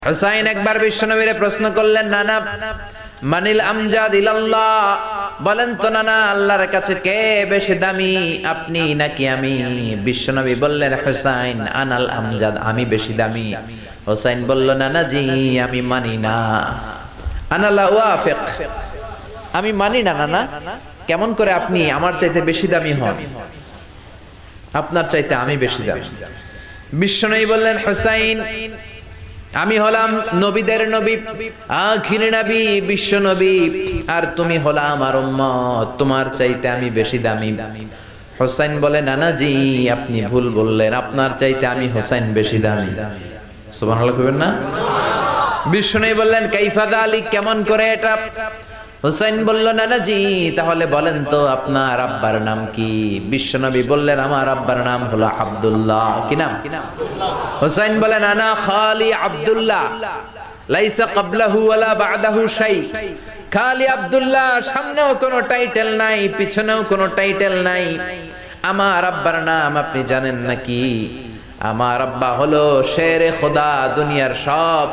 হুসাইন একবার বিশ্বনবীরে প্রশ্ন করলেন, নানা মানিল আমজাদ ইলাল্লাহ, বলেন তো নানা আল্লাহর কাছে কে বেশি দামি, আপনি নাকি আমি? বিশ্বনবী বললেন, হুসাইন আনাল আমজাদ, আমি বেশি দামি। হুসাইন বলল, নানা জি আমি মানি না, আনা লা ওয়াফিক, আমি মানি না নানা। কেমন করে আপনি আমার চাইতে বেশি দামি হন? আপনার চাইতে আমি বেশি দামি। বিশ্বনবী বললেন, হুসাইন আমি হলাম নবীদের নবী, আখির নবী, বিশ্ব নবী, আর তুমি হলা আমার উম্মত, তোমার চাইতে আমি বেশি দামি। হুসাইন বলে, নানা জি আপনি ভুল বললেন, আপনার চাইতে আমি হুসাইন বেশি দামি। সুবহানাল্লাহ কইবেন না? বিশ্বনবী বললেন, কাইফা যালিক, কেমন করে এটা? হুসাইন বলল, নানা জি তাহলে বলেন তো আপনার আব্বার নাম কি? বিশ্বনবী বললেন, আমার আব্বার নাম হলো আব্দুল্লাহ। কি নাম? হুসাইন বলেন, আনা খালি আব্দুল্লাহ, লাইসা ক্বাবলাহু ওয়ালা বা'দাহু শাই। খালি আব্দুল্লাহ, সামনেও কোনো টাইটেল নাই, পিছনেও কোনো টাইটেল নাই। আমার আব্বার নাম আপনি জানেন নাকি? আমার আব্বা হলো শেরে খোদা, দুনিয়ার সব